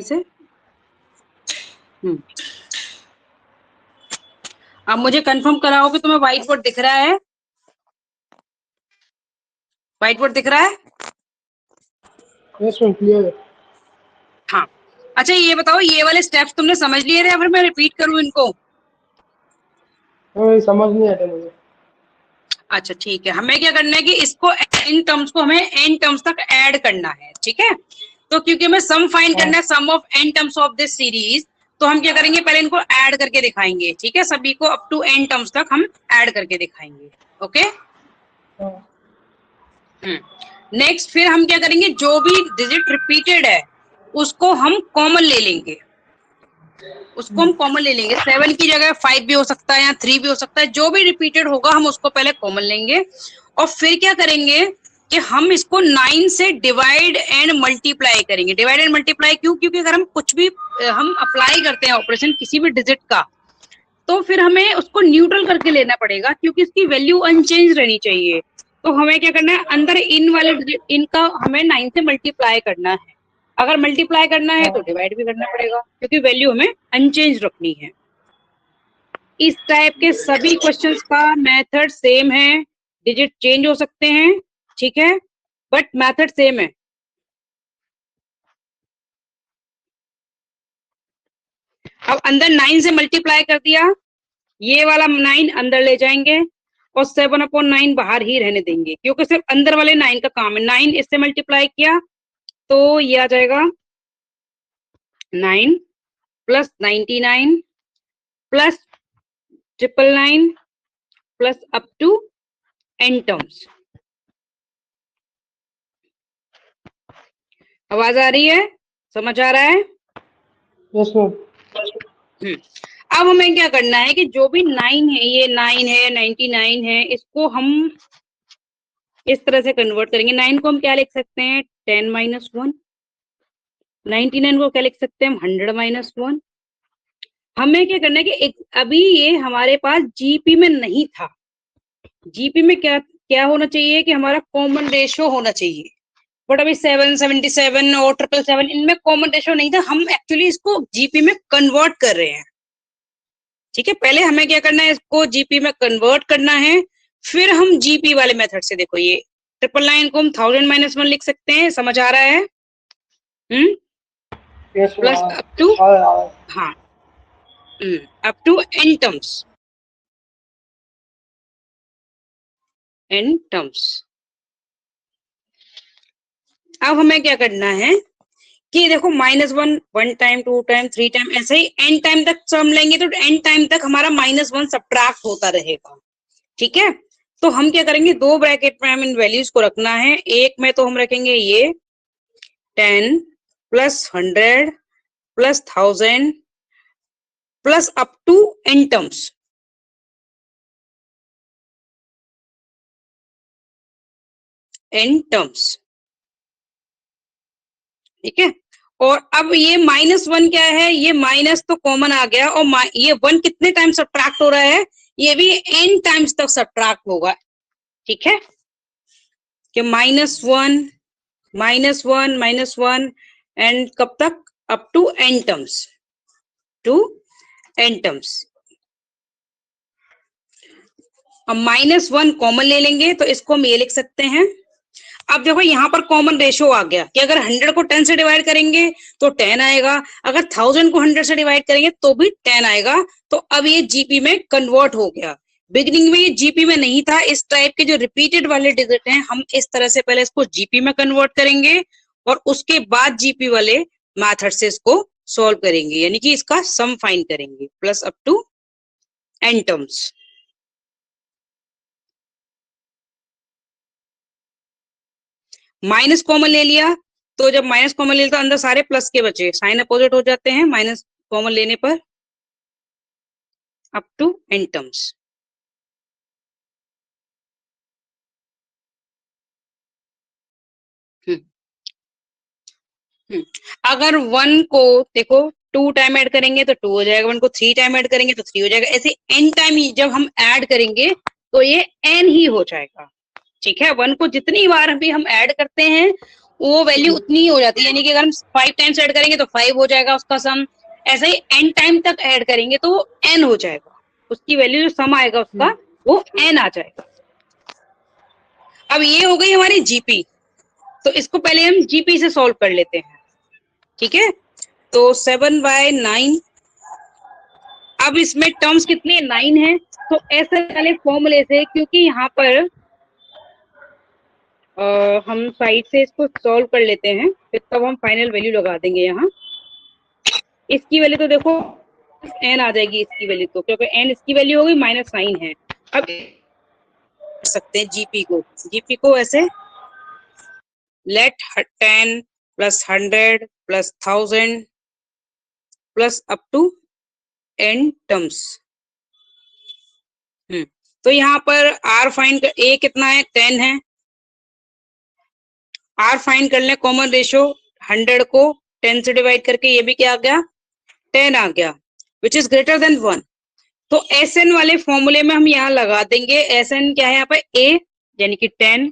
से अब मुझे कंफर्म कराओ कि तुम्हें व्हाइट बोर्ड दिख रहा है? व्हाइट बोर्ड दिख रहा है? यस मैम, क्लियर है। हाँ, अच्छा ये बताओ, ये वाले स्टेप्स तुमने समझ लिए थे या फिर मैं रिपीट करूं इनको? समझ नहीं आते मुझे। अच्छा ठीक है, हमें क्या करना है कि इसको इन टर्म्स को हमें एन टर्म्स तक ऐड करना है, ठीक है? तो क्योंकि हमें सम फाइंड करना है, sum of n terms of this series, तो हम क्या करेंगे, पहले इनको ऐड करके दिखाएंगे, ठीक है? सभी को अप टू एन टर्म्स तक हम ऐड करके दिखाएंगे, ओके? नेक्स्ट फिर हम क्या करेंगे, जो भी डिजिट रिपीटेड है उसको हम कॉमन ले लेंगे, उसको हम कॉमन ले लेंगे। 7 की जगह 5 भी हो सकता है या 3 भी हो सकता है, जो भी रिपीटेड होगा हम उसको पहले कॉमन लेंगे और फिर क्या करेंगे कि हम इसको 9 से डिवाइड एंड मल्टीप्लाई करेंगे। डिवाइड एंड मल्टीप्लाई क्यों? क्योंकि अगर हम कुछ भी हम अप्लाई करते हैं ऑपरेशन किसी भी डिजिट का, तो फिर हमें उसको न्यूट्रल करके लेना पड़ेगा, क्योंकि इसकी वैल्यू अनचेंज रहनी चाहिए। तो हमें क्या करना है, अंदर इन वाले इनका हमें 9 से मल्टीप्लाई करना है। अगर मल्टीप्लाई करना है तो डिवाइड भी करना पड़ेगा, क्योंकि वैल्यू हमें अनचेंज रखनी है। इस टाइप के सभी क्वेश्चंस का मेथड सेम है, डिजिट चेंज हो सकते हैं, ठीक है, बट मेथड सेम है। अब अंदर 9 से मल्टीप्लाई कर दिया, ये वाला 9 अंदर ले जाएंगे और 7/9 बाहर ही रहने देंगे, क्योंकि सिर्फ अंदर वाले 9 का काम है। 9 इससे मल्टीप्लाई किया तो ये आ जाएगा 9 plus 99 plus 999 plus up to n terms. आवाज आ रही है? समझ आ रहा है? Yes ma'am. अब हमें क्या करना है कि जो भी 9 है, ये 9 है, 99 है, इसको हम इस तरह से कन्वर्ट करेंगे। 9 को हम क्या लिख सकते हैं, 10 माइनस 1। 99 को क्या लिख सकते हैं हम, 100 माइनस 1। हमें क्या करना है कि एक अभी ये हमारे पास जीपी में नहीं था। जीपी में क्या क्या होना चाहिए कि हमारा कॉमन रेशियो होना चाहिए, बट अभी 777 और 777 इनमें कॉमन रेशियो नहीं था। हम एक्चुअली इसको जीपी में कन्वर्ट कर रहे हैं, ठीक है? पहले हमें क्या करना है, इसको जीपी में कन्वर्ट करना है, फिर हम जीपी वाले मेथड से, देखो ये 999 को हम 1000 माइनस 1 लिख सकते हैं। समझ आ रहा है? प्लस अप टू, हाँ, up to n terms, n terms. अब हमें क्या करना है कि देखो -1 1 टाइम, 2 टाइम, 3 टाइम, ऐसे ही एन टाइम तक सम लेंगे तो एन टाइम तक हमारा -1 सब्ट्रैक्ट होता रहेगा, ठीक है? तो हम क्या करेंगे, दो ब्रैकेट में हम इन वैल्यूज को रखना है। एक में तो हम रखेंगे ये 10 plus 100 plus 1000 plus up to n terms, n terms, ठीक है? और अब ये -1 क्या है, ये माइनस तो कॉमन आ गया, और ये 1 कितने टाइम सब्ट्रैक्ट हो रहा है, ये भी n टाइम्स तक सब्ट्रैक्ट होगा, ठीक है? कि -1 -1 -1 एंड कब तक, up to n terms, to n terms. अब -1 कॉमन ले लेंगे तो इसको हम ये लिख सकते हैं। अब देखो यहाँ पर कॉमन रेशियो आ गया कि अगर 100 को 10 से डिवाइड करेंगे तो 10 आएगा, अगर 1000 को 100 से डिवाइड करेंगे तो भी 10 आएगा। तो अब ये जीपी में कन्वर्ट हो गया। बिगिनिंग में ये जीपी में नहीं था। इस टाइप के जो रिपीटेड वाले डिजिट हैं, हम इस तरह से पहले इसको जीपी में कन्वर्ट करेंगे और उसके बाद जीपी वाले मेथड से इसको सॉल्व करेंगे, यानी कि इसका सम फाइंड करेंगे, plus up to n terms. Minus common ले लिया, तो जब माइनस कॉमन ले लिया तो अंदर सारे प्लस के बचे, साइन अपोजिट हो जाते हैं माइनस कॉमन लेने पर, अप टू एन टर्म्स। अगर 1 को देखो 2 टाइम ऐड करेंगे तो 2 हो जाएगा, 1 को 3 टाइम ऐड करेंगे तो 3 हो जाएगा, ऐसे n टाइम जब हम ऐड करेंगे तो ये n ही हो जाएगा, ठीक है? 1 को जितनी बार भी हम ऐड करते हैं वो वैल्यू उतनी ही हो जाती है, यानी कि अगर हम 5 टाइम्स ऐड करेंगे तो 5 हो जाएगा उसका सम, ऐसे ही n टाइम तक ऐड करेंगे तो वो n हो जाएगा, उसकी वैल्यू जो सम आएगा उसका वो n आ जाएगा। अब ये हो गई हमारी जीपी, तो इसको पहले हम जीपी से सॉल्व कर लेते हैं, ठीक है। तो 7/9, अब इसमें टर्म्स कितनी 9 है, तो ऐसे वाले फॉर्मूले से, क्योंकि यहाँ पर हम साइड से इसको सॉल्व कर लेते हैं, फिर तब हम फाइनल वैल्यू लगा देंगे यहाँ। इसकी वैल्यू तो देखो n आ जाएगी, इसकी वैल्यू तो, क्योंकि n इसकी वैल्यू हो गई -9 है। अब कर सकते हैं जीपी को ऐसे, let 10 + 100 + 1000 plus up to n terms. तो यहाँ पर r फाइंड कर, a कितना है 10 है, r फाइंड कर ले, कॉमन रेशियो 100 को 10 से डिवाइड करके, ये भी क्या आ गया 10 आ गया, विच इज ग्रेटर देन 1। तो Sn वाले फॉर्मूले में हम यहाँ लगा देंगे, Sn क्या है यहाँ पे a यानी कि 10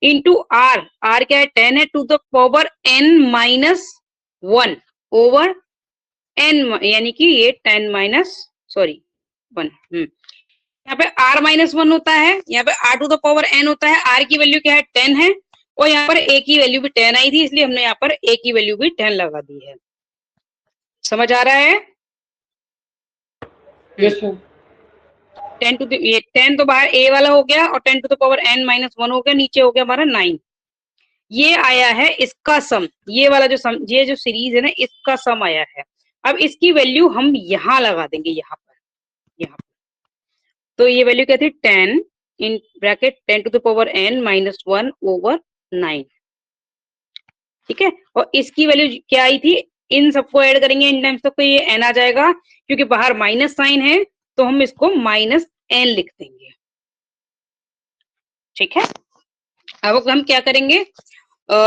इंटू r क्या है 10 है, to the power n - 1 over n, यानी कि ये 10 माइनस 1। यहाँ पे r - 1 होता है, यहाँ पे r to the power n होता है, r की वैल्यू क्या है 10 है, और यहाँ पर a की वैल्यू भी 10 आई थी, इसलिए हमने यहाँ पर a की वैल्यू भी 10 लगा दी है। समझ आ रहा है? Yes sir. 10 टू ये 10 तो बाहर a वाला हो गया, और 10 टू द पावर n - 1 हो गया, नीचे हो गया हमारा 9। ये आया है इसका सम, ये वाला जो सम, ये जो सीरीज है ना, इसका सम आया है। अब इसकी वैल्यू हम यहाँ लगा देंगे, यहाँ पर। तो ये वैल्यू क्या थी 10 in bracket 10 to the power n - 1 over 9, ठीक है। और इसकी वैल्यू क्या आई थी, इन सबको ऐड करेंगे इन टाइम्स तक तो ये n आ जाएगा, क्योंकि बाहर माइनस साइन है तो हम इसको -n लिख देंगे, ठीक है। अब हम क्या करेंगे,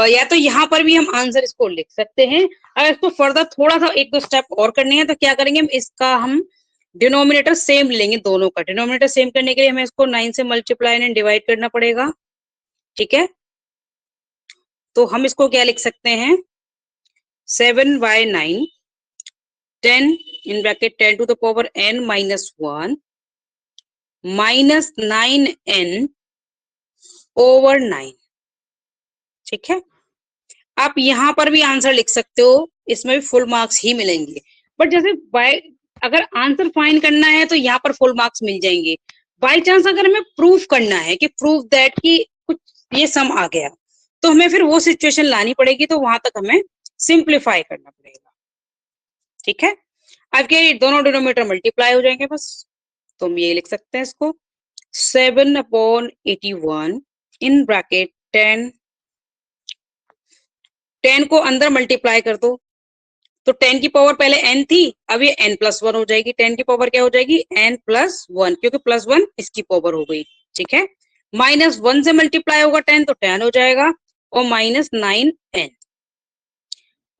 या तो यहाँ पर भी हम आंसर इसको लिख सकते हैं, अगर इसको फर्दर थोड़ा सा 1-2 स्टेप और करने हैं तो क्या करेंगे, हम डिनोमिनेटर सेम लेंगे, दोनों का डिनोमिनेटर सेम करने के लिए हमें इसको 9 से मल्टीप्लाई एंड डिवाइड करना पड़ेगा, ठीक है। तो हम इसको क्या लिख सकते हैं, 7/9 10 in bracket 10 to the power n - 1 -9n over 9, ठीक है। आप यहाँ पर भी आंसर लिख सकते हो, इसमें भी फुल मार्क्स ही मिलेंगे, बट जैसे अगर आंसर फाइंड करना है तो यहाँ पर फुल मार्क्स मिल जाएंगे। बाई चांस अगर हमें प्रूफ करना है कि प्रूफ दैट कि कुछ ये सम आ गया, तो हमें फिर वो सिचुएशन लानी पड़ेगी, तो वहां तक हमें सिंप्लीफाई करना पड़ेगा, ठीक है। अब क्या, दोनों डिनोमिनेटर मल्टीप्लाई हो जाएंगे बस, तो हम ये लिख सकते हैं इसको 7/81 इन ब्रैकेट 10 को अंदर मल्टीप्लाई कर दो, तो 10 की पावर पहले n थी, अब ये n+1 हो जाएगी, 10 की पावर क्या हो जाएगी n+1, क्योंकि +1 इसकी पावर हो गई, ठीक है। -1 से मल्टीप्लाई होगा 10 तो 10 हो जाएगा, और -9n,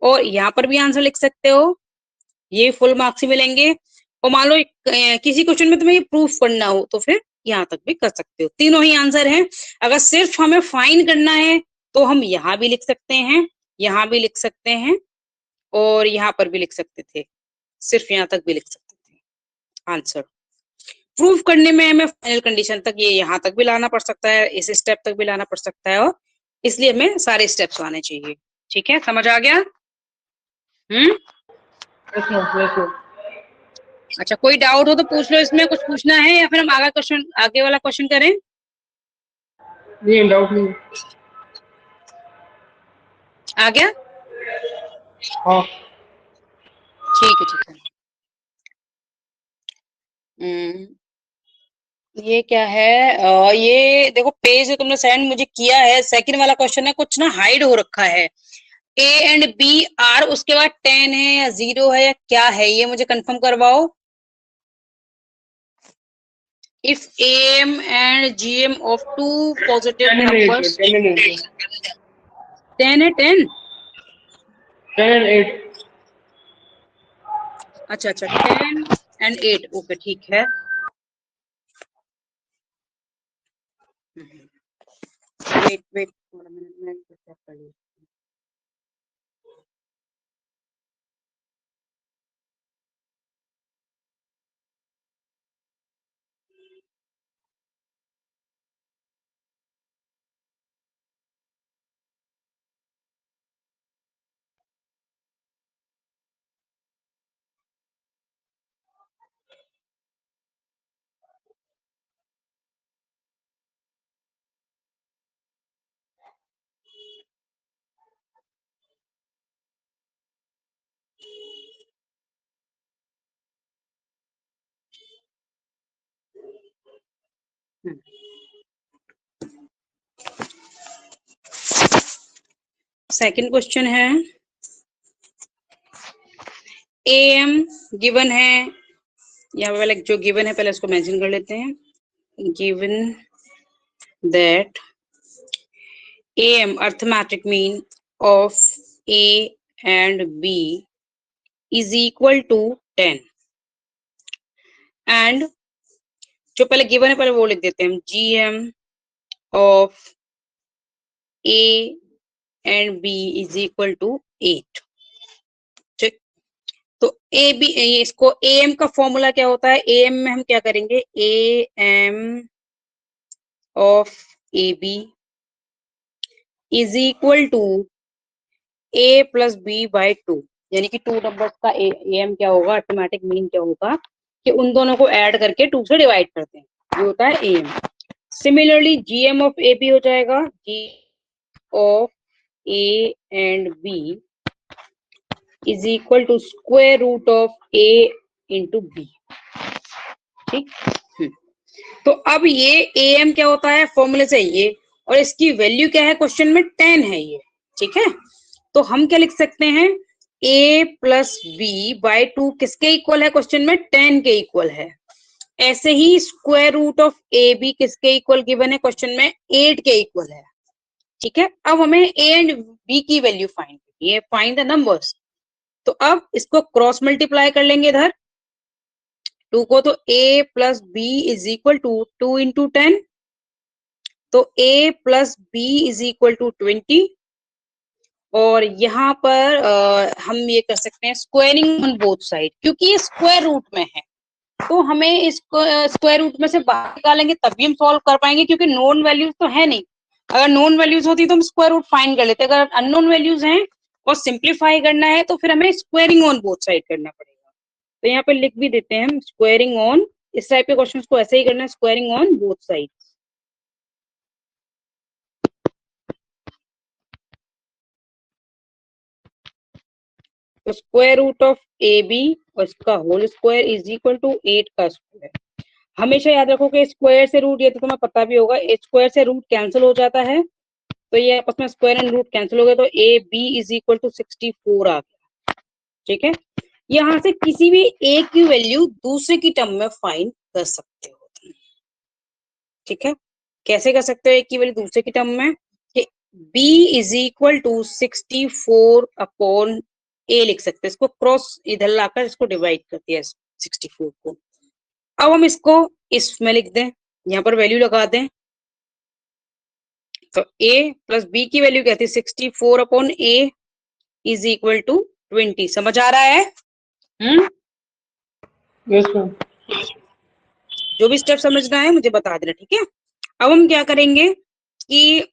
और यहाँ पर भी आंसर लिख सकते हो, ये फुल मार्क्स ही मिलेंगे। और मान लो किसी क्वेश्चन में तुम्हें ये प्रूफ करना हो तो फिर यहाँ तक भी कर सकते हो, तीनों ही आंसर हैं। अगर सिर्फ हमें फाइंड करना है तो हम यहाँ भी लिख सकते हैं, यहाँ भी लिख सकते हैं, और यहाँ पर भी लिख सकते थे, सिर्फ यहाँ तक भी लिख सकते थे आंसर। प्रूफ करने में हमें फाइनल कंडीशन तक, ये यहाँ तक भी लाना पड़ सकता है, इस स्टेप तक भी लाना पड़ सकता है, और इसलिए हमें सारे स्टेप्स आने चाहिए, ठीक है। समझ आ गया? Yes ma'am, yes ma'am. अच्छा, कोई डाउट हो तो पूछ लो, इसमें कुछ पूछना है या फिर हम आगे वाला क्वेश्चन करें? नहीं, डाउट नहीं। आ गया? हाँ। ठीक है, ठीक है। ये क्या है, ये देखो पेज जो तुमने सेंड मुझे किया है, सेकंड वाला क्वेश्चन है, कुछ ना हाइड हो रखा है, A एंड B आर, उसके बाद 10 है या 0 है या क्या है, ये मुझे कंफर्म करवाओ। If AM and GM of two positive 10 and 8, numbers, 10 and 8, 10 है 10, 10 and 8। अच्छा 10 and 8, ओके ठीक है। वेट थोड़ा मिनट में चेक कर लीजिए। सेकंड क्वेश्चन है, AM गिवन है, यहाँ पे पहले जो गिवन है पहले उसको मेंशन कर लेते हैं। Given that AM arithmetic mean of A and B is equal to 10 and जो पहले गिवन है पहले वो लिख देते हैं हम, GM of A and B is equal to 8। ठीक, तो AB, इसको AM का फॉर्मूला क्या होता है, AM में हम क्या करेंगे, AM of AB is equal to A plus B by 2, यानी कि 2 नंबर्स का AM क्या होगा, अर्थमेटिक मीन क्या होगा कि उन दोनों को ऐड करके 2 से डिवाइड करते हैं, ये होता है AM। Similarly GM of AB हो जाएगा, G of A and B is equal to square root of A into B। ठीक, तो अब ये AM क्या होता है फॉर्मूले से ये, और इसकी वैल्यू क्या है क्वेश्चन में, 10 है ये। ठीक है, तो हम क्या लिख सकते हैं, A प्लस बी बाय 2 किसके इक्वल है क्वेश्चन में, 10 के इक्वल है। ऐसे ही स्क्वायर रूट ऑफ AB किसके इक्वल गिवन है क्वेश्चन में, 8 के इक्वल है। ठीक है, अब हमें A एंड B की वैल्यू फाइंड करनी है, फाइंड द नंबर्स। तो अब इसको क्रॉस मल्टीप्लाई कर लेंगे इधर 2 को, तो A plus B is equal to 2 into 10, तो A plus B is equal to 20। और यहाँ पर हम ये कर सकते हैं स्क्वायरिंग ऑन बोथ साइड, क्योंकि ये स्क्वायर रूट में है तो हमें इसको स्क्वायर रूट में से बाहर निकालेंगे तभी हम सॉल्व कर पाएंगे, क्योंकि नोन वैल्यूज तो है नहीं। अगर नोन वैल्यूज होती तो हम स्क्वायर रूट फाइंड कर लेते, अगर अननोन वैल्यूज हैं और सिंप्लीफाई करना है तो फिर हमें स्क्वायरिंग ऑन बोथ साइड करना पड़ेगा। तो यहाँ पे लिख भी देते हैं हम स्क्वायरिंग ऑन, इस टाइप के क्वेश्चन को ऐसे ही करना है, स्क्वायरिंग ऑन बोथ साइड। तो स्क्वायर रूट ऑफ AB और इसका whole square is equal to 8 का स्क्वायर। हमेशा याद रखो कि स्क्वायर से रूट, ये तो तुम्हें पता भी होगा, स्क्वायर से रूट कैंसिल हो जाता है, तो ये आपस में स्क्वायर एंड रूट कैंसिल हो गए, तो AB इज इक्वल टू 64 आ गया। ठीक है, यहाँ से किसी भी A की वैल्यू दूसरे की टर्म में फाइंड कर सकते हो। ठीक है, कैसे कर सकते हो A की वैल्यू दूसरे की टर्म में, कि B is equal to 64 upon A लिख सकते हैं, इसको क्रॉस इधर लाकर इसको डिवाइड करती है 64 को। अब हम इसको इसमें लिख दें, यहाँ पर वैल्यू लगा दें, तो A प्लस बी की वैल्यू क्या थी, 64 upon A is equal to 20। समझ आ रहा है? Yes ma'am. जो भी स्टेप समझना है मुझे बता देना। ठीक है, अब हम क्या करेंगे कि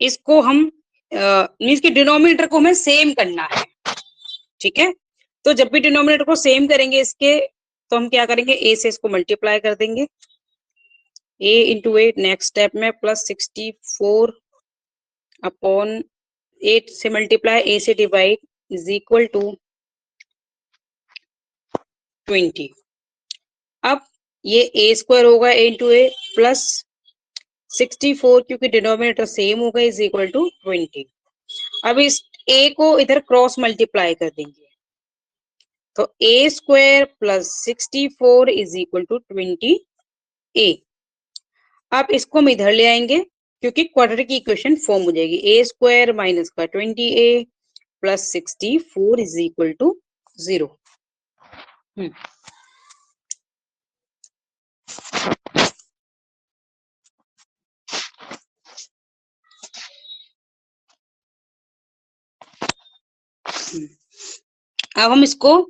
इसको हम मीन्स कि डिनोमिनेटर को हमें सेम करना है। ठीक है, तो जब भी डिनोमिनेटर को सेम करेंगे इसके, तो हम क्या करेंगे, A से इसको मल्टीप्लाई कर देंगे, A इंटू 8 नेक्स्ट स्टेप में प्लस 64 अपॉन 8 से मल्टीप्लाई A से डिवाइड इज इक्वल टू 20। अब ये A स्क्वायर होगा A इंटू A प्लस 64, क्योंकि डिनोमिनेटर सेम होगा, इज इक्वल टू 20। अब इस A को इधर क्रॉस मल्टीप्लाई कर देंगे, तो A square plus 64 is equal to 20A। अब इसको हम इधर ले आएंगे, क्योंकि क्वाड्रेटिक की इक्वेशन फॉर्म हो जाएगी, A स्क्वायर माइनस का 20A plus 64 is equal to 0। अब हम इसको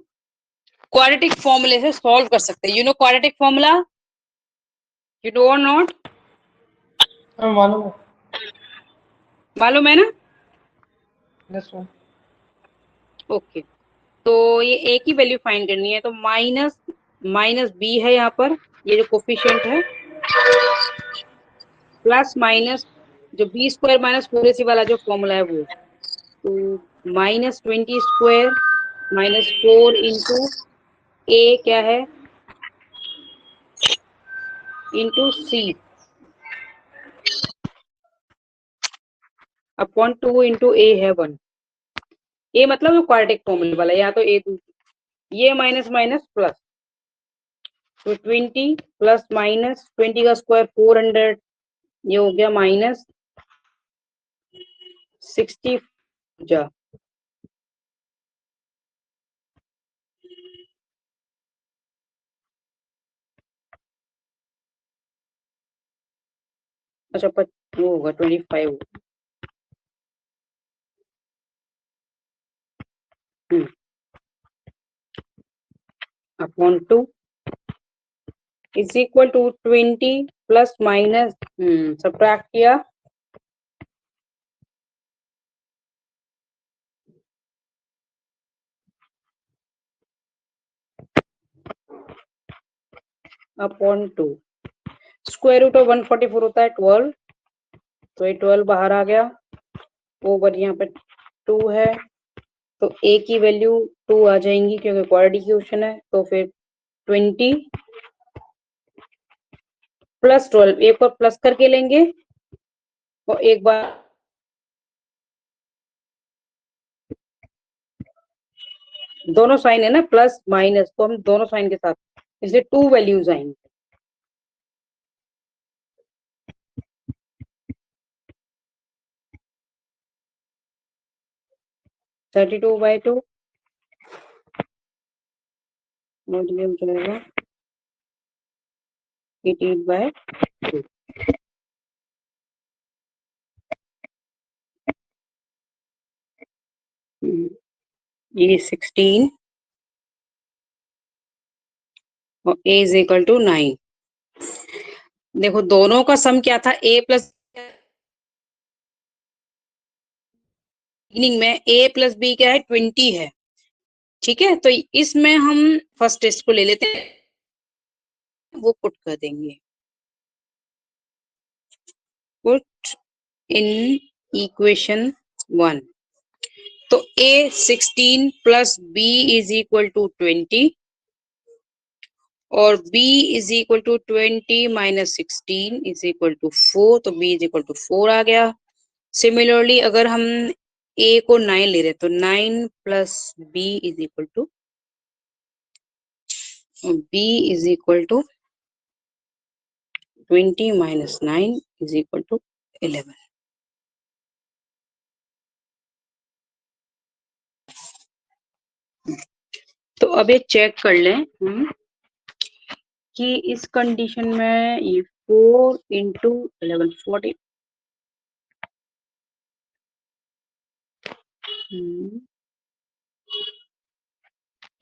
क्वाड्रेटिक फॉर्मूले से सॉल्व कर सकते हैं। You know quadratic formula, you know और नॉट? मालूम है। मालूम है ना? Yes ma'am. ओके, तो ये A की वैल्यू फाइंड करनी है, तो माइनस B है यहाँ पर, ये जो कोफिशिएंट है, प्लस माइनस जो B स्क्वायर माइनस 4AC वाला जो फॉर्मूला है वो, तो minus 20 square minus 4 into A क्या है इंटू सी अपॉन 2 इंटू ए है 1। ए मतलब जो क्वाड्रेटिक फॉर्मूले वाला, या तो ए ये माइनस माइनस प्लस, तो 20 प्लस माइनस 20 का स्क्वायर 400, ये हो गया माइनस 60 जा। अच्छा वो होगा 25 upon 2 is equal to 20 plus minus subtract किया, अपॉन 2 स्क्वायर रूट ऑफ 144 होता है 12, तो ये 12 बाहर आ गया, ओवर यहाँ पे 2 है, तो ए की वैल्यू 2 आ जाएंगी क्योंकि क्वाड्रेटिक इक्वेशन है। तो फिर 20 प्लस 12, एक बार प्लस करके लेंगे और एक बार दोनों साइन है ना प्लस माइनस, तो हम दोनों साइन के साथ, इसलिए 2 वैल्यूज आएंगे। थर्टी टू बाई 2 मल्टीप्लाई चलेगा 88 बाय 2। ये 16 और a इज इक्वल टू 9। देखो दोनों का सम क्या था, a प्लस बिगिनिंग में a प्लस b क्या है 20 है, ठीक है। तो इसमें हम फर्स्ट टेस्ट को ले लेते हैं, वो पुट कर देंगे, पुट इन इक्वेशन 1। तो a 16 plus b is equal to 20 और b is equal to 20 minus 16 is equal to 4, तो b इज इक्वल टू 4 आ गया। सिमिलरली अगर हम a को 9 ले रहे तो 9 plus b is equal to b is equal to 20 minus 9 is equal to 11। तो अब ये चेक कर लें हम कि इस कंडीशन में ये 4 इंटू 11 40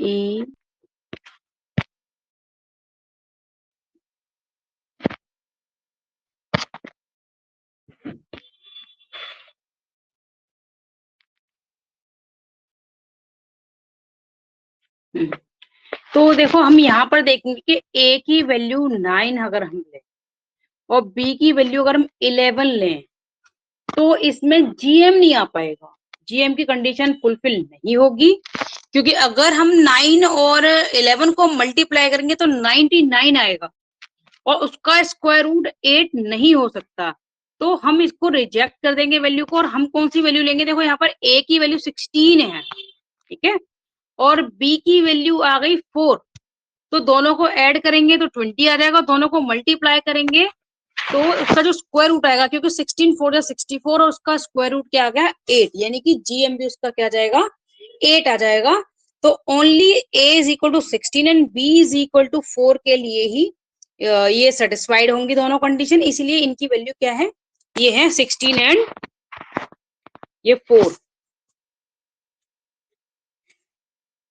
e तो देखो हम यहाँ पर देखेंगे कि a की वैल्यू 9 अगर हम लें और b की वैल्यू अगर हम 11 लें तो इसमें gm नहीं आ पाएगा, gm की कंडीशन फुलफिल नहीं होगी, क्योंकि अगर हम 9 और 11 को मल्टीप्लाई करेंगे तो 99 आएगा और उसका स्क्वायर रूट 8 नहीं हो सकता, तो हम इसको रिजेक्ट कर देंगे वैल्यू को। और हम कौन सी वैल्यू लेंगे, देखो यहाँ पर a की वैल्यू 16 है, ठीक है, और b की वैल्यू आ गई 4, तो दोनों को ऐड करेंगे तो 20 आ जाएगा, दोनों को मल्टीप्लाई करेंगे तो उसका जो स्क्वायर रूट आएगा, क्योंकि 16 4 या 64 और उसका स्क्वायर रूट क्या आ गया 8, यानी कि जीएम भी उसका क्या आ जाएगा 8 आ जाएगा। तो only a is equal to 16 and b is equal to 4 के लिए ही ये सेटिस्फाइड होंगी दोनों कंडीशन, इसलिए इनकी वैल्यू क्या है, ये है 16 एंड ये 4।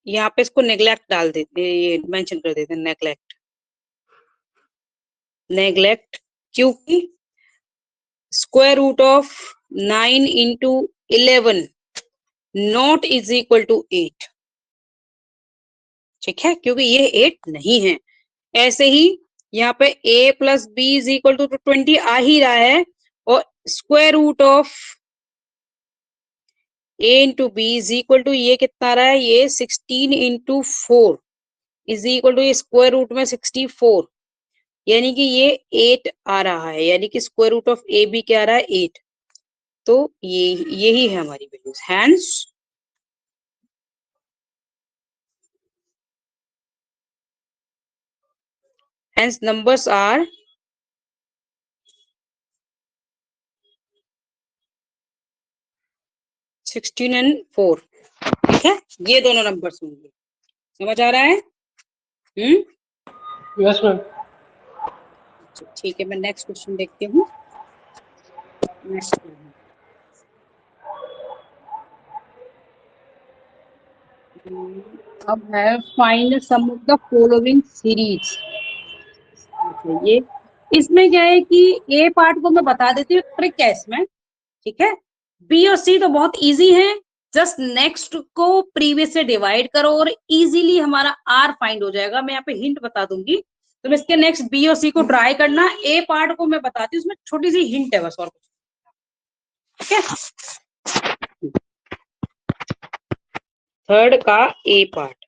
यहाँ पे इसको नेग्लेक्ट डाल देते, ये मेंशन कर देते हैं नेग्लेक्ट, नेग्लेक्ट क्योंकि square root of 9 into 11 not is equal to 8, ठीक है, क्योंकि ये 8 नहीं है। ऐसे ही यहाँ पे a plus B is equal to 20 आ ही रहा है और square root of a into B is equal to ये कितना आ रहा है, ये 16 into 4 is equal to square root में 64, यानी कि ये 8 आ रहा है, यानी कि square root of A B क्या आ रहा है 8। तो ये यही है हमारी values. Hence numbers are 16 and 4। ठीक है, ये दोनों नंबर्स होंगे। समझ आ रहा है? Yes ma'am. ठीक है, मैं नेक्स्ट क्वेश्चन देखती हूँ। नेक्स्ट अब है find sum of the following series. ये इसमें क्या है कि ए पार्ट को मैं बता देती हूँ, ट्रिक है इसमें। ठीक है, बी और सी तो बहुत इजी है, जस्ट नेक्स्ट को प्रीवियस से डिवाइड करो और इजीली हमारा आर फाइंड हो जाएगा। मैं यहाँ पे हिंट बता दूंगी, तुम इसके नेक्स्ट बी और सी को ट्राई करना। ए पार्ट को मैं बताती हूँ, उसमें छोटी सी हिंट है बस, और कुछ। ठीक है, थर्ड का ए पार्ट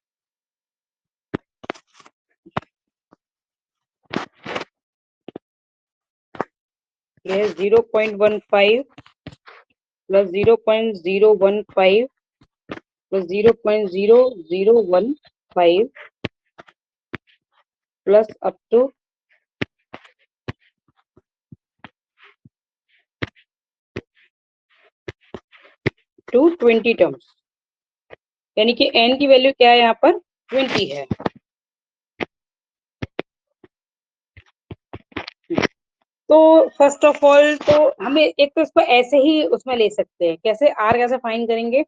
ये 0.15 plus 0.015 plus 0.0015 plus up to 20 terms, यानी कि n की वैल्यू क्या है यहाँ पर 20 है। तो फर्स्ट ऑफ ऑल तो हमें एक तो इसको ऐसे ही उसमें ले सकते हैं, कैसे आर कैसे फाइंड करेंगे।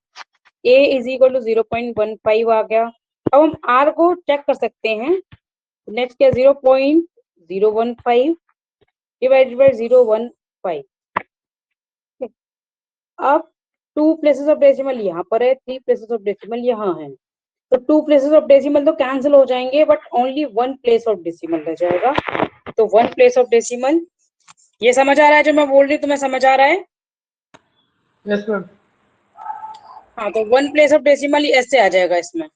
a इज इक्वल टू 0.15 आ गया। अब हम आर को चेक कर सकते हैं। नेक्स्ट क्या 0.015 डिवाइडेड बाय 0.15। अब 2 प्लेसेस ऑफ डेसिमल यहाँ पर है, 3 प्लेसेस ऑफ डेसिमल यहाँ है, तो 2 प्लेसेस ऑफ डेसिमल तो कैंसिल हो जाएंगे, but only 1 place of decimal रह जाएगा। तो 1 प्लेस ऑफ डेसिमल, ये समझ आ रहा है जो मैं बोल रही हूँ, तुम्हें समझ आ रहा है? Yes ma'am. हाँ, तो 1 प्लेस ऑफ डेसिमल ऐसे आ जाएगा इसमें।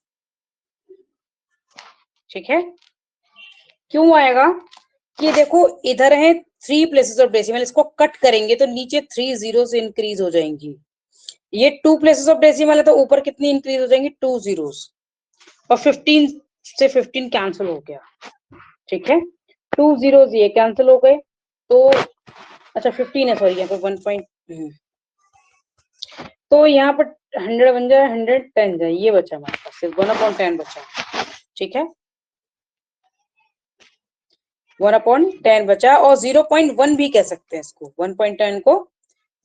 ठीक है, क्यों आएगा कि देखो इधर है 3 प्लेसेस ऑफ डेसिमल, इसको कट करेंगे तो नीचे 3 जीरो से इंक्रीज हो जाएंगी। ये 2 प्लेसेस ऑफ डेसिमल है तो ऊपर कितनी इंक्रीज हो जाएंगी 2 जीरोस, और 15 से 15 कैंसिल हो गया। ठीक है, 2 जीरोस ये कैंसिल हो गए, तो अच्छा 15 है, सॉरी यहाँ पे 1 पॉइंट, तो यहाँ पर 100 बन जाए, 110 जाए, ये बचा हमारे पास सिर्फ 1/10 बचा। ठीक है, 1/10 बचा, और 0.1 भी कह सकते हैं इसको, 1.10 को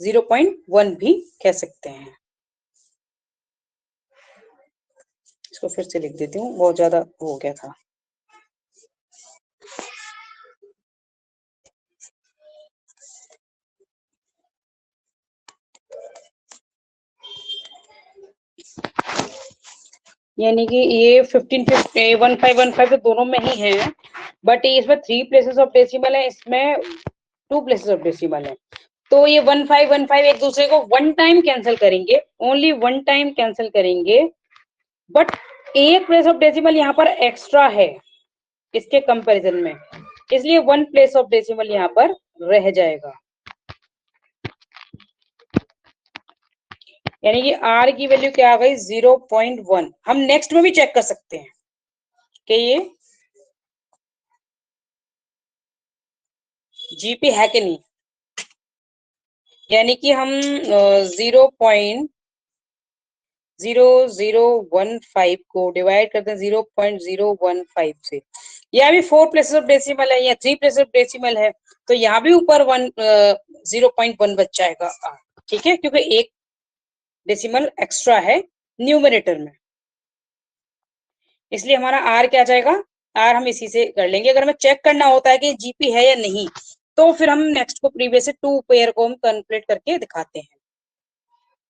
0.1 भी कह सकते हैं। इसको फिर से लिख देती हूँ, बहुत ज्यादा हो गया था। यानी कि ये 15 तो दोनों में ही है, बट इसमें 3 प्लेसेस ऑफ डेसिमल है, इसमें 2 प्लेसेस ऑफ डेसिमल है, तो ये 1515 एक दूसरे को 1 टाइम कैंसिल करेंगे, ओनली 1 टाइम कैंसिल करेंगे, बट एक प्लेस ऑफ डेसिमल यहाँ पर एक्स्ट्रा है इसके कंपैरिजन में, इसलिए 1 प्लेस ऑफ डेसिमल यहाँ पर रह जाएगा। यानी कि r की वैल्यू क्या आ गई 0.1। हम नेक्स्ट में भी चेक कर सकते हैं कि ये जीपी है कि नहीं, यानी कि हम 0.0015 को डिवाइड करते हैं 0.015 से, या भी 4 प्लेसेस ऑफ डेसिमल है या 3 प्लेसेस ऑफ डेसिमल है, तो यहाँ भी ऊपर 0.1 बच जाएगा r। ठीक है, क्योंकि एक डेसिमल एक्स्ट्रा है न्यूमरेटर में, इसलिए हमारा आर क्या जाएगा, आर हम इसी से कर लेंगे। अगर हमें चेक करना होता है कि जीपी है या नहीं, तो फिर हम नेक्स्ट को प्रीवियस से 2 पेयर को हम कैलकुलेट करके दिखाते हैं।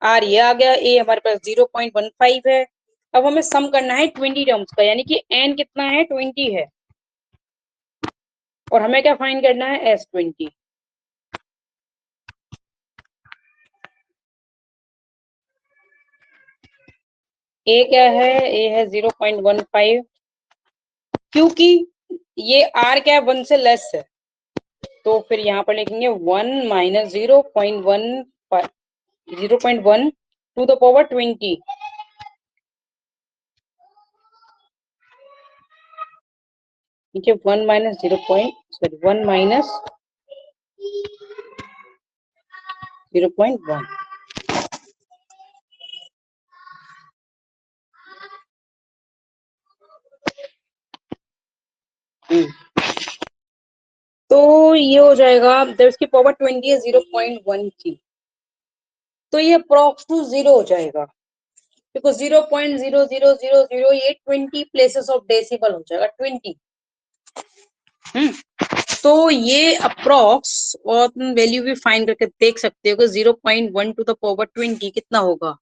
आर ये आ गया, ए हमारे पास 0.15 है। अब हमें सम करना है 20 टर्म्स का, यानी कि एन कितना है 20 है, और हमें क्या फाइंड करना है S20। ए क्या है, ए है 0.15, क्योंकि ये r क्या है, 1 से लेस है, तो फिर यहाँ पर लिखेंगे 1 माइनस 0.1 टू द पावर 20। ठीक है, 1 माइनस 0.1। तो ये हो जाएगा, जब इसकी पावर 20 है 0.1 की, तो ये अप्रॉक्स टू 0 हो जाएगा, बिकॉज 0.0000 ये 20 प्लेसेस ऑफ डेसिमल हो जाएगा, 20। तो ये अप्रॉक्स, और तुम वैल्यू भी फाइंड करके देख सकते हो कि 0.1 टू द पावर 20 कितना होगा।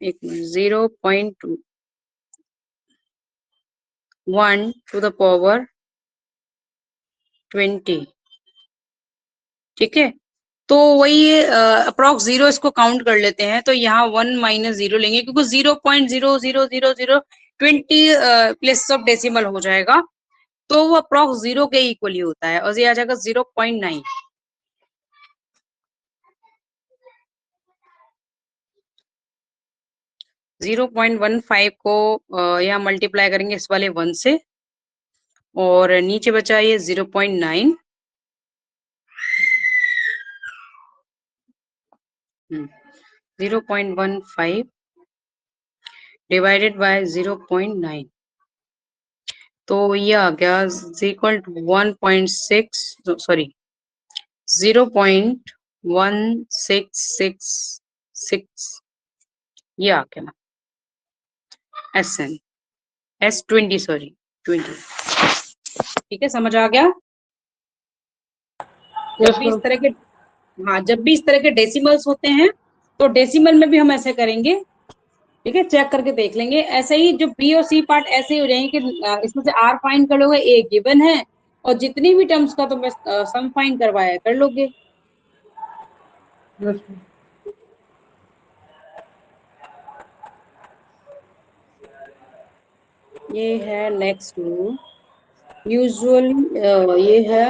एक 0.1 टू द पावर 20। ठीक है, तो वही अप्रॉक्स 0 इसको काउंट कर लेते हैं, तो यहाँ 1 माइनस 0 लेंगे, क्योंकि 0.0000020 प्लेसेस ऑफ डेसिमल हो जाएगा, तो वो अप्रॉक्स 0 के इक्वली होता है, और ये आ जाएगा 0.9। 0.15 को यहाँ मल्टीप्लाई करेंगे इस वाले 1 से, और नीचे बचा ये 0.9। 0.15 डिवाइडेड बाय 0.9, तो ये आ गया इक्वल टू 1.6, सॉरी 0.1666, ये आ गया S20, सॉरी 20। ठीक है, समझ आ गया। Yes, जब भी इस ma'am. तरह के, हाँ, जब भी इस तरह के डेसिमल्स होते हैं, तो डेसिमल में भी हम ऐसे करेंगे। ठीक है, चेक करके देख लेंगे। ऐसे ही जो बी और सी पार्ट ऐसे ही हो जाएंगे कि इसमें से आर फाइंड कर लोगे, ए गिवन है, और जितनी भी टर्म्स का तुम्हें सम फाइंड करवाया कर लोगे। Yes, ma'am. ये है नेक्स्ट यूजुअली, ये है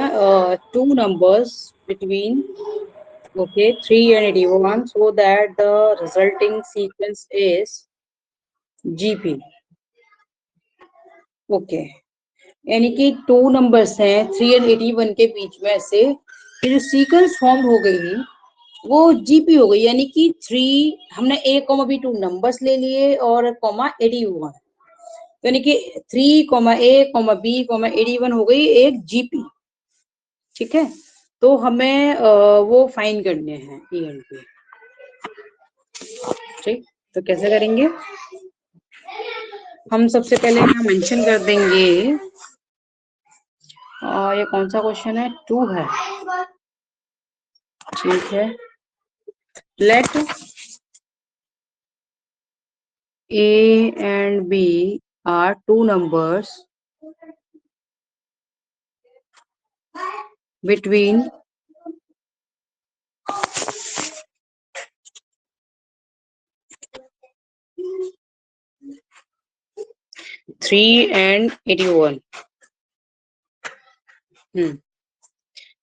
2 numbers between, okay, 3 and 81, so that the resulting sequence is GP। Okay, यानी कि 2 नंबर्स हैं 3 and 81 के बीच में से, ये जो सीक्वेंस फॉर्म हो गई वो जीपी हो गई, यानी कि 3 हमने a, b 2 नंबर्स ले लिए, और कॉमा 81, यानी कि 3, a, b, 81 हो गई एक जीपी। ठीक है, तो हमें वो फाइंड करने हैं ई एंड पी। ठीक, तो कैसे करेंगे, हम सबसे पहले यहाँ मेंशन कर देंगे, ये कौन सा क्वेश्चन है, 2 है। ठीक है, late A and B are 2 numbers between 3 and 81.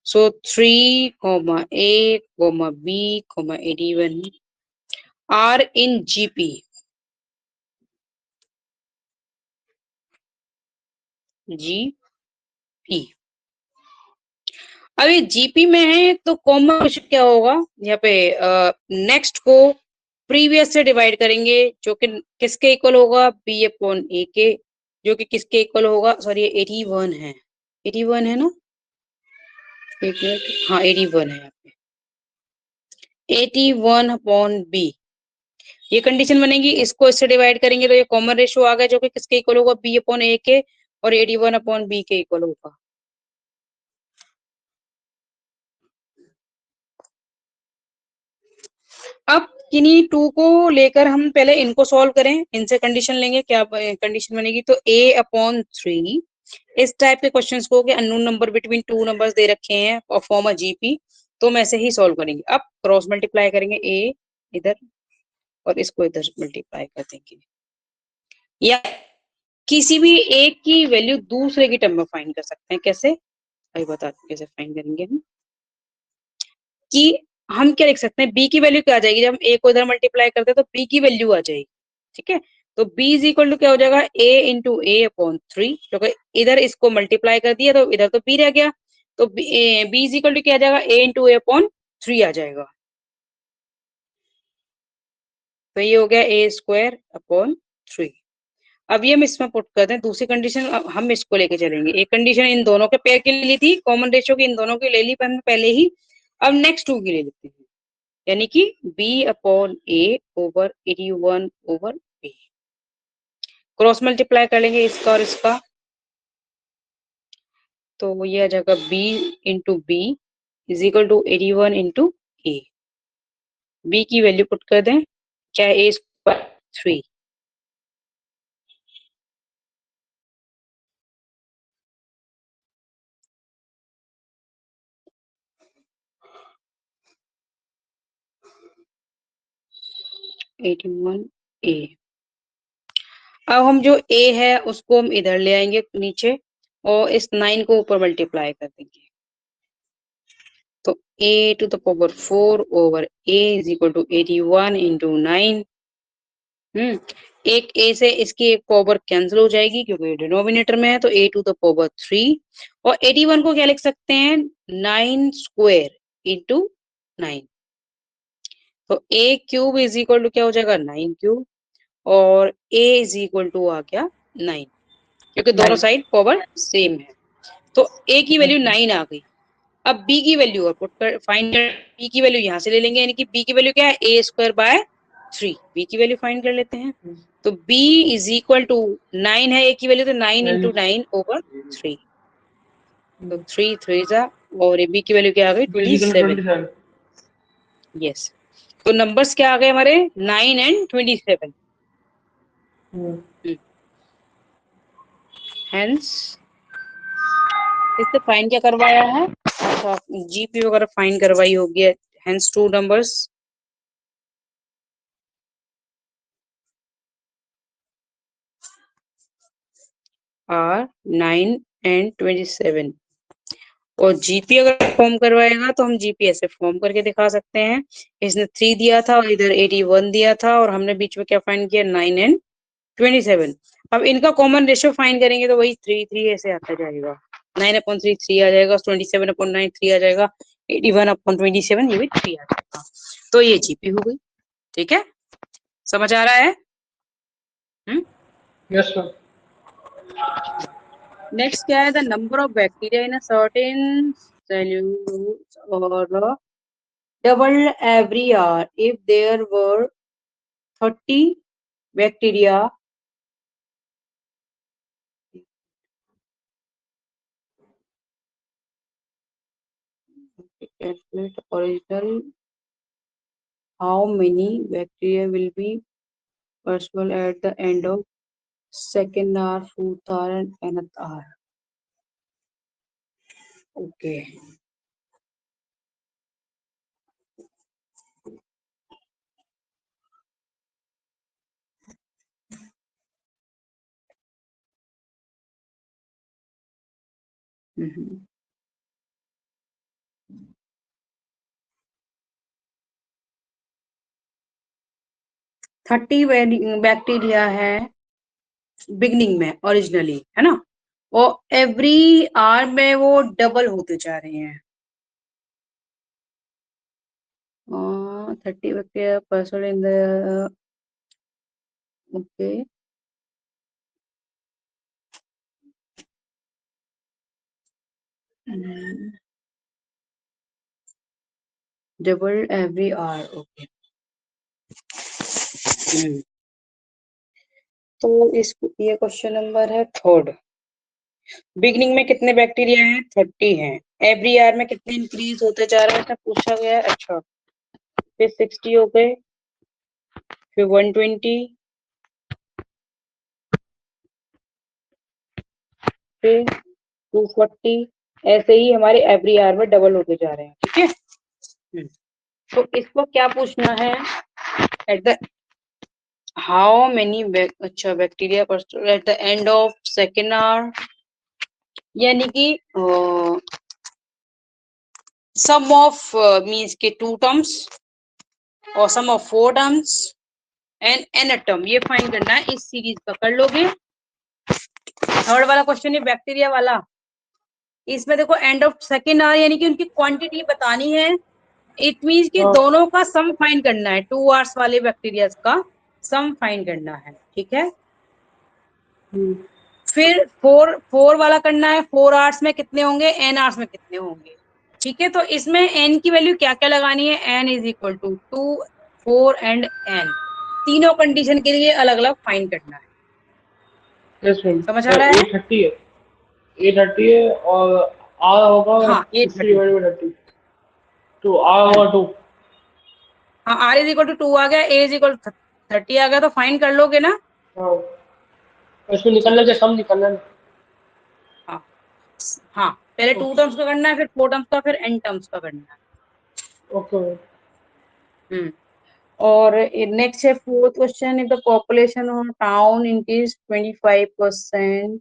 So 3, A, B, 81 are in GP. GP. अभी जीपी में है तो कॉमन क्या होगा, यहाँ पे नेक्स्ट को प्रीवियस से डिवाइड करेंगे, जो कि किसके इक्वल होगा, बी अपॉन ए के, जो कि किसके इक्वल होगा, सॉरी 81 है, 81 है ना, एक मिनट, हाँ 81 है यहाँ पे, 81 अपॉन बी, ये कंडीशन बनेगी। इसको इससे डिवाइड करेंगे तो ये कॉमन रेशियो आ गया, जो कि किसके इक्वल होगा, बी अपॉन ए के, और 81 अपॉन बी के इक्वल होगा। अब किन्हीं 2 को लेकर हम पहले इनको सॉल्व करें, इनसे कंडीशन लेंगे, क्या कंडीशन बनेगी, तो a अपॉन 3, इस टाइप के क्वेश्चंस को, unknown number between 2 numbers they रखे हैं और फॉर्म अ जीपी, तो हम ऐसे ही सॉल्व करेंगे। अब क्रॉस मल्टीप्लाई करेंगे, a इधर और इसको इधर मल्टीप्लाई कर देंगे, या किसी भी एक की वैल्यू दूसरे की टर्म में फाइंड कर सकते हैं। कैसे, अभी बताते हैं कैसे फाइंड करेंगे हम। कि हम क्या लिख सकते हैं, बी की वैल्यू क्या आ जाएगी, जब हम ए को इधर मल्टीप्लाई करते हैं तो बी की वैल्यू आ जाएगी। ठीक है, तो बी इज इक्वल टू क्या हो जाएगा, ए इंटू ए अपॉन 3, क्योंकि इधर इसको मल्टीप्लाई कर दिया तो इधर तो बी रह गया, तो बी इज इक्वल टू क्या आ जाएगा, ए इंटू ए अपॉन 3 आ जाएगा। तो ये हो गया ए स्क्वायर अपॉन 3। अब ये हम इसमें पुट करते हैं दूसरी कंडीशन, हम इसको लेके चलेंगे। एक कंडीशन इन दोनों के पेयर के लिए ली थी, कॉमन रेशियो की इन दोनों की ले ली हमने पहले ही। अब नेक्स्ट टू की ले लेते हैं, यानी कि b upon a over 81 over b। Cross multiply कर लेंगे इसका और इसका, तो ये आ जाएगा b into B is equal to 81 into A. B की वैल्यू पुट कर दें, क्या ए स्क्वायर 3, ए। अब हम जो a है उसको हम इधर ले आएंगे नीचे, और इस 9 को ऊपर मल्टीप्लाई कर देंगे, तो a to the power 4 over a is equal to 81 into 9। एक a से इसकी एक पावर कैंसिल हो जाएगी क्योंकि डिनोमिनेटर में है, तो a टू द पावर 3, और 81 को क्या लिख सकते हैं, 9 स्क्वायर इंटू 9, तो a cube is equal to क्या हो जाएगा, 9 क्यूब, और a इज इक्वल टू आ गया 9, क्योंकि दोनों साइड पावर सेम है, तो a की वैल्यू 9 आ गई। अब b की वैल्यू और पुट कर फाइंड कर, b की वैल्यू यहाँ से ले लेंगे, यानी कि b की वैल्यू क्या है, a स्क्वायर बाय 3, b की वैल्यू फाइंड कर लेते हैं। तो b इज इक्वल टू 9 है a की वैल्यू, तो 9 इंटू 9 ओवर 3, तो 3 3 जा, और b की वैल्यू क्या आ गई, 27। यस, तो नंबर्स क्या आ गए हमारे, 9 एंड 27। हेंस इससे फाइंड क्या करवाया है, अच्छा जीपी वगैरह फाइंड करवाई होगी। Hence two numbers are 9 and 27, और जीपी अगर फॉर्म करवाएगा तो हम जीपी ऐसे फॉर्म करके दिखा सकते हैं। इसने 3 दिया था और इधर 81 दिया था, और हमने बीच में क्या फाइंड किया, 9 एंड 27। अब इनका कॉमन रेशियो फाइंड करेंगे तो वही 3 3 ऐसे आता जाएगा, 9/3 3 आ जाएगा, 27/9 3 आ जाएगा, 81/27 ये भी 3 आ जाएगा। तो ये जीपी हो गई। ठीक है, समझ आ रहा है। Yes sir. नेक्स्ट क्या है, the number of bacteria in a certain cellulose और doubled every hour if there were 30 bacteria calculate original, how many bacteria will be possible at the end of second hour, fourth hour and nth hour. Okay. Mhm. 30 bacteria है beginning में originally, है ना, और every hour में वो double होते जा रहे हैं। 30 bacteria person in the, okay, double every hour, okay. तो इस ये क्वेश्चन नंबर है थर्ड। बिगनिंग में कितने बैक्टीरिया हैं, 30 हैं, एवरी ईयर में कितने इंक्रीज होते जा रहे हैं, पूछा गया है। अच्छा, फिर 60 हो गए, फिर 120, फिर 240, ऐसे ही हमारे एवरी ईयर में डबल होते जा रहे हैं। ठीक है, तो इसको क्या पूछना है, एट द हाउ मेनी अच्छा bacteria at the end of second hour, यानी कि सम ऑफ मीन्स के 2 टर्म्स और sum of 4 terms and n term, ये फाइंड करना है इस सीरीज का। कर लोगे? थर्ड वाला क्वेश्चन है बैक्टीरिया वाला, इसमें देखो एंड ऑफ सेकेंड आवर यानी कि उनकी क्वांटिटी बतानी है। इट मीन्स कि हाँ। दोनों का सम फाइंड करना है, 2 आवर्स वाले बैक्टीरिया का सम फाइंड करना है, ठीक है। फिर 4 वाला करना है, 4 आवर्स में कितने होंगे, n आवर्स में कितने होंगे, ठीक है। तो इसमें n की वैल्यू क्या क्या लगानी है, n is equal to 2, 4 and n, तीनों कंडीशन के लिए अलग अलग फाइंड करना है। Yes ma'am. समझ आ रहा है? 830 है, 830 है और आर होगा हाँ 60 830, डिवाइडेड बाय 30, तो आर होगा 2। हाँ r इज इक्वल टू 2 आ गया, a इज इक्वल टू 30 आ गया, तो फाइंड कर लोगे ना। हाँ, इसमें निकलना क्या, सम निकलना है। हाँ हाँ, पहले 2 टर्म्स का करना है, फिर 4 टर्म्स का, फिर n टर्म्स का करना है। Okay ma'am. हम्म और नेक्स्ट है fourth question, if the population of town increase 25%,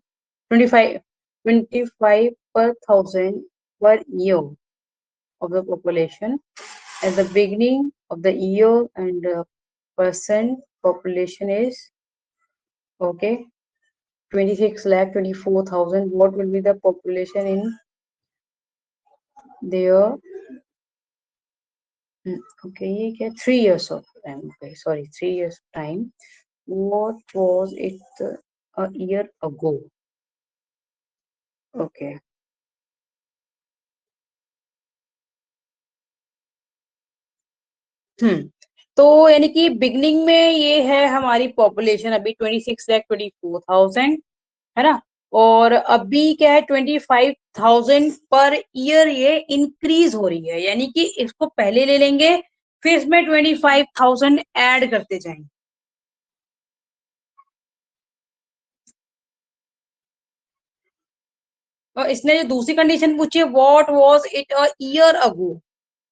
25 per thousand per year of the population at the beginning of the year, and percent population is okay 26,24,000, what will be the population in their okay ये क्या 3 years of time, okay sorry 3 years time, what was it a year ago, okay तो यानी कि beginning में ये है हमारी population अभी 26,24,000 है ना, और अभी क्या है 25,000 पर ईयर ये इंक्रीज हो रही है, यानी कि इसको पहले ले लेंगे, फिर इसमें 25,000 ऐड करते जाएंगे। और इसने जो दूसरी कंडीशन पूछी है what was it a year ago,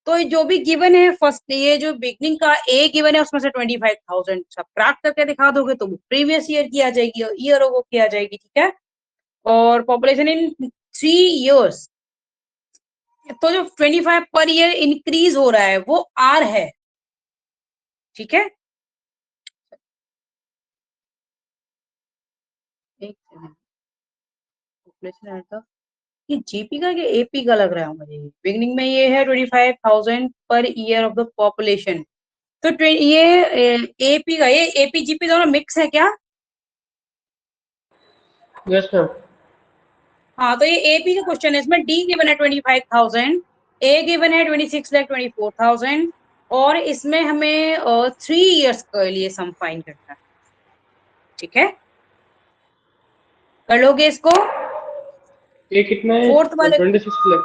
तो जो भी गिवन है फर्स्ट, ये जो बिगनिंग का ए गिवन है उसमें से 25,000 सबट्रैक्ट करके दिखा दोगे तो वो प्रीवियस ईयर की आ जाएगी और ईयर अगो की आ जाएगी, ठीक है। और पॉपुलेशन इन 3 इयर्स, तो जो 25 पर ईयर इंक्रीज हो रहा है वो आर है, ठीक है। एक पॉपुलेशन था, ये जीपी का कि एपी का लग रहा है मुझे, बिगनिंग में ये है 25,000 per year of the population, तो ये एपी का, ये एपी जीपी दोनों मिक्स है क्या? Yes ma'am. हाँ तो ये एपी का क्वेश्चन है, इसमें डी गिवन है 25,000, ए गिवन है 26,24,000, और इसमें हमें 3 इयर्स के लिए सम फाइंड करना है, ठीक है। कर लोगे इसको? ये कितना है, फोर्थ वाले 26 लाख।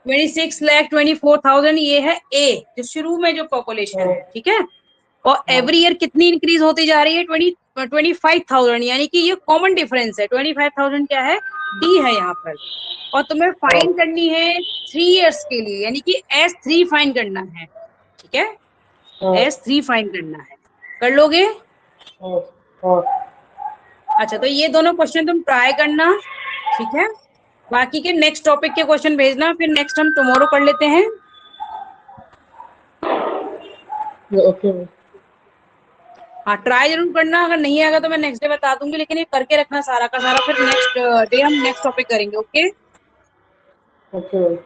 26,24,000 ये है ए, जो शुरू में जो पॉपुलेशन है, ठीक है। और हाँ। एवरी ईयर कितनी इंक्रीज होती जा रही है 25,000, यानी कि ये कॉमन डिफरेंस है, 25,000 क्या है, डी है यहाँ पर। और तुम्हें फाइंड करनी है 3 इयर्स के लिए, यानी कि S3 फाइंड करना है, ठीक है। हाँ। S3 फाइंड करना है, कर लोगे? हाँ। हाँ। अच्छा तो ये दोनों क्वेश्चन तुम ट्राई करना, ठीक है। बाकी के नेक्स्ट टॉपिक के क्वेश्चन भेजना, फिर नेक्स्ट हम टुमारो कर लेते हैं। Okay ma'am. हाँ ट्राई जरूर करना, अगर नहीं आएगा तो मैं नेक्स्ट डे बता दूंगी, लेकिन ये करके रखना सारा का सारा, फिर नेक्स्ट डे हम नेक्स्ट टॉपिक करेंगे, ओके। Okay ma'am.